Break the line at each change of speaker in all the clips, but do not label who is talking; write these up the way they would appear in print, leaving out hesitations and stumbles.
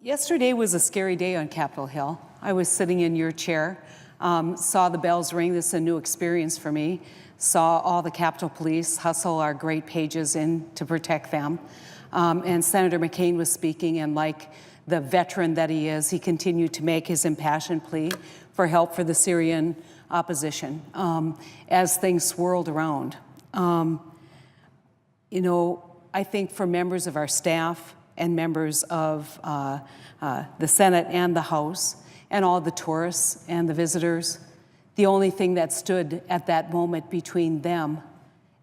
Yesterday was a scary day on Capitol Hill. I was sitting in your chair, saw the bells ring. This is a new experience for me. Saw all the Capitol Police hustle our great pages in to protect them. And Senator McCain was speaking, and like the veteran that he is, he continued to make his impassioned plea for help for the Syrian opposition as things swirled around. I think for members of our staff and members of the Senate and the House and all the tourists and the visitors, the only thing that stood at that moment between them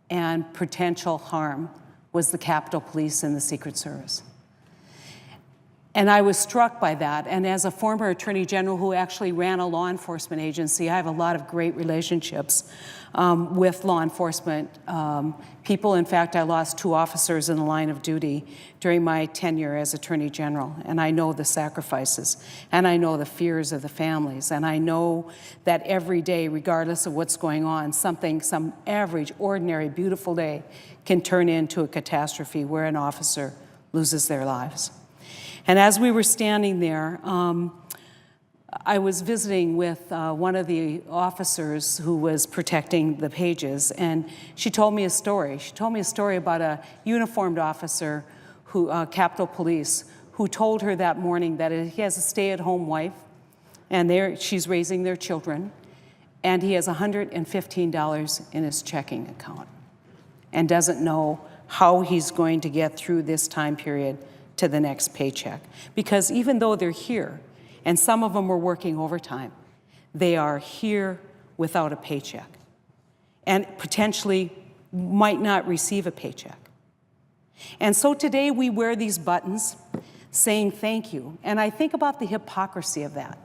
and potential harm was the Capitol Police and the Secret Service. And I was struck by that. And as a former Attorney General who actually ran a law enforcement agency, I have a lot of great relationships with law enforcement people. In fact, I lost 2 officers in the line of duty during my tenure as Attorney General. And I know the sacrifices, and I know the fears of the families, and I know that every day, regardless of what's going on, some average, ordinary, beautiful day can turn into a catastrophe where an officer loses their lives. And as we were standing there, I was visiting with one of the officers who was protecting the pages, and she told me a story. She told me a story about a uniformed officer, Capitol Police, who told her that morning that he has a stay-at-home wife, and she's raising their children, and he has $115 in his checking account and doesn't know how he's going to get through this time period to the next paycheck. Because even though they're here, and some of them were working overtime, they are here without a paycheck and potentially might not receive a paycheck. And so today we wear these buttons saying thank you. And I think about the hypocrisy of that.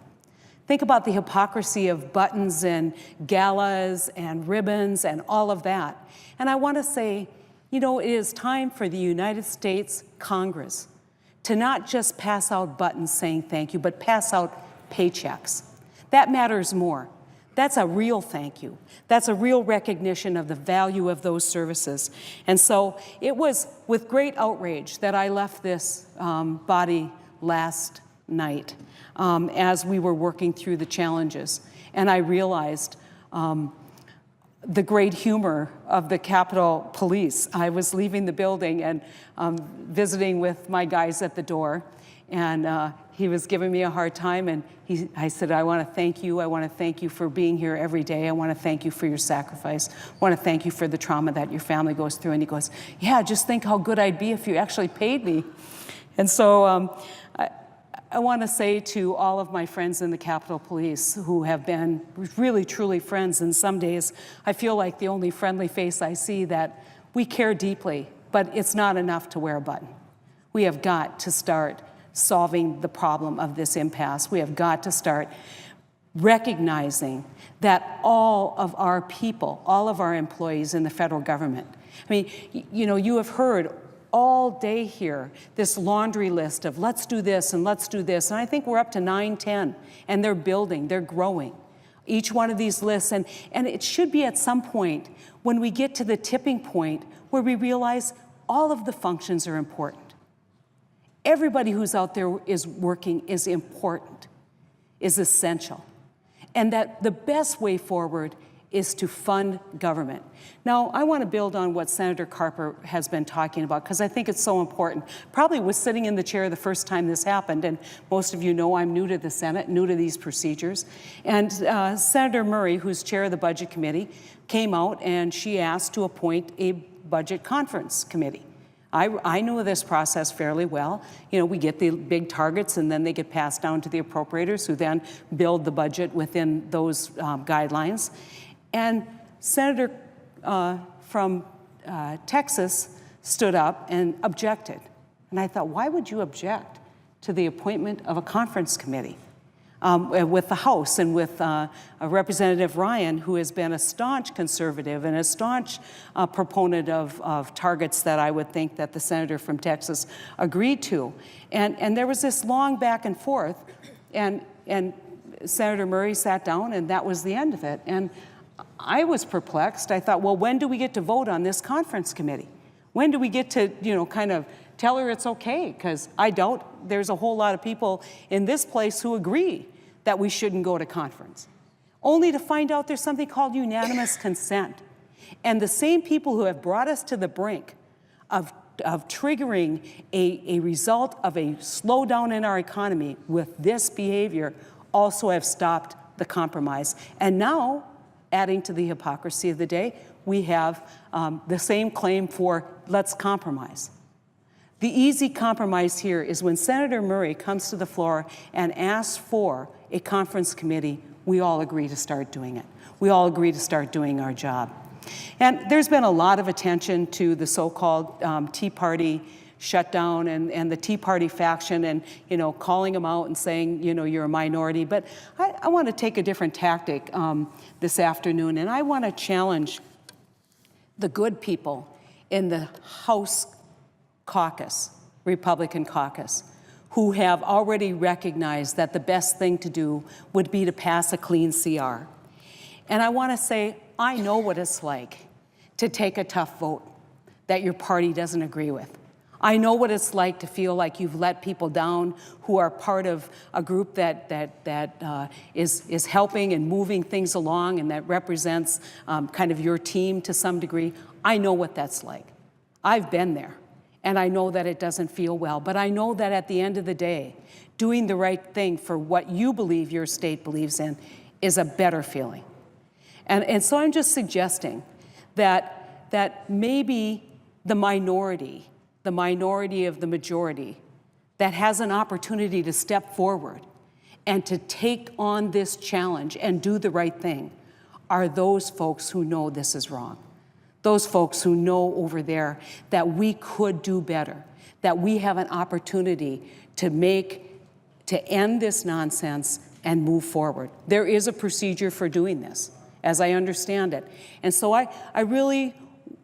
Think about the hypocrisy of buttons and galas and ribbons and all of that. And I want to say, it is time for the United States Congress to not just pass out buttons saying thank you, but pass out paychecks. That matters more. That's a real thank you. That's a real recognition of the value of those services. And so it was with great outrage that I left this body last night as we were working through the challenges. And I realized the great humor of the Capitol Police. I was leaving the building and visiting with my guys at the door, and he was giving me a hard time, and I said, I want to thank you. I want to thank you for being here every day. I want to thank you for your sacrifice. I want to thank you for the trauma that your family goes through. And he goes, yeah, just think how good I'd be if you actually paid me. And so I want to say to all of my friends in the Capitol Police who have been really, truly friends, and some days I feel like the only friendly face I see, that we care deeply, but it's not enough to wear a button. We have got to start solving the problem of this impasse. We have got to start recognizing that all of our people, all of our employees in the federal government, you have heard all day here this laundry list of let's do this and let's do this. And I think we're up to 9, 10, and they're building, they're growing. Each one of these lists, and it should be at some point when we get to the tipping point where we realize all of the functions are important. Everybody who's out there is working is important, is essential. And that the best way forward is to fund government. Now, I want to build on what Senator Carper has been talking about, because I think it's so important. Probably was sitting in the chair the first time this happened, and most of you know I'm new to the Senate, new to these procedures. And Senator Murray, who's chair of the Budget Committee, came out and she asked to appoint a Budget Conference Committee. I know this process fairly well. We get the big targets, and then they get passed down to the appropriators, who then build the budget within those guidelines. And Senator from Texas stood up and objected. And I thought, why would you object to the appointment of a conference committee with the House and with Representative Ryan, who has been a staunch conservative and a staunch proponent of targets that I would think that the senator from Texas agreed to. And there was this long back and forth, and Senator Murray sat down, and that was the end of it. And I was perplexed. I thought, well, when do we get to vote on this conference committee? When do we get to, kind of tell her it's okay? Because I doubt there's a whole lot of people in this place who agree that we shouldn't go to conference, only to find out there's something called unanimous consent. And the same people who have brought us to the brink of triggering a result of a slowdown in our economy with this behavior also have stopped the compromise. And now, adding to the hypocrisy of the day, we have the same claim for let's compromise. The easy compromise here is when Senator Murray comes to the floor and asks for a conference committee, we all agree to start doing it. We all agree to start doing our job. And there's been a lot of attention to the so-called Tea Party shutdown and the Tea Party faction and, calling them out and saying, you're a minority. But I want to take a different tactic this afternoon, and I want to challenge the good people in the House caucus, Republican caucus, who have already recognized that the best thing to do would be to pass a clean CR. And I want to say, I know what it's like to take a tough vote that your party doesn't agree with. I know what it's like to feel like you've let people down who are part of a group that is helping and moving things along and that represents kind of your team to some degree. I know what that's like. I've been there. And I know that it doesn't feel well, but I know that at the end of the day, doing the right thing for what you believe your state believes in is a better feeling. And so I'm just suggesting that maybe the minority of the majority that has an opportunity to step forward and to take on this challenge and do the right thing are those folks who know this is wrong. Those folks who know over there that we could do better, that we have an opportunity to end this nonsense and move forward. There is a procedure for doing this, as I understand it. And so I really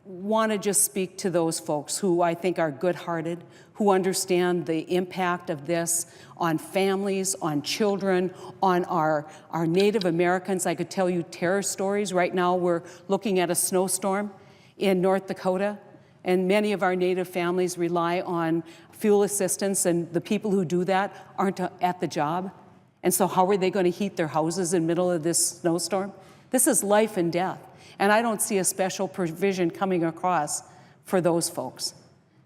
want to just speak to those folks who I think are good-hearted, who understand the impact of this on families, on children, on our Native Americans. I could tell you terror stories. Right now we're looking at a snowstorm in North Dakota, and many of our Native families rely on fuel assistance, and the people who do that aren't at the job. And so how are they going to heat their houses in the middle of this snowstorm? This is life and death. And I don't see a special provision coming across for those folks.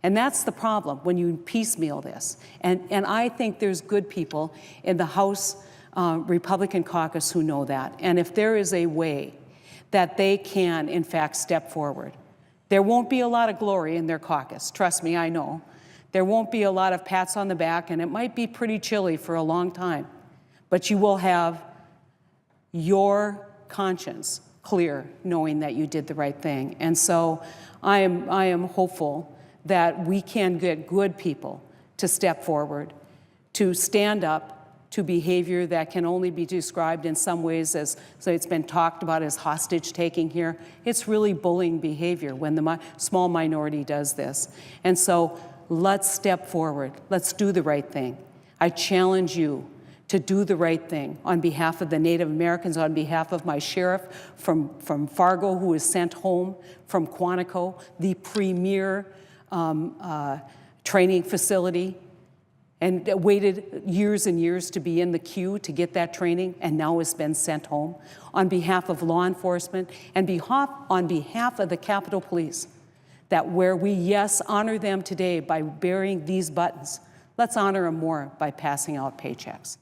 And that's the problem when you piecemeal this. And I think there's good people in the House Republican caucus who know that. And if there is a way that they can, in fact, step forward, there won't be a lot of glory in their caucus. Trust me, I know. There won't be a lot of pats on the back, and it might be pretty chilly for a long time. But you will have your conscience clear, knowing that you did the right thing. And so I am hopeful that we can get good people to step forward, to stand up to behavior that can only be described in some ways as, so it's been talked about as hostage taking here. It's really bullying behavior when the small minority does this. And so let's step forward. Let's do the right thing. I challenge you to do the right thing on behalf of the Native Americans, on behalf of my sheriff from Fargo who is sent home from Quantico, the premier training facility, and waited years and years to be in the queue to get that training and now has been sent home. On behalf of law enforcement and on behalf of the Capitol Police, that where we, yes, honor them today by bearing these buttons, let's honor them more by passing out paychecks.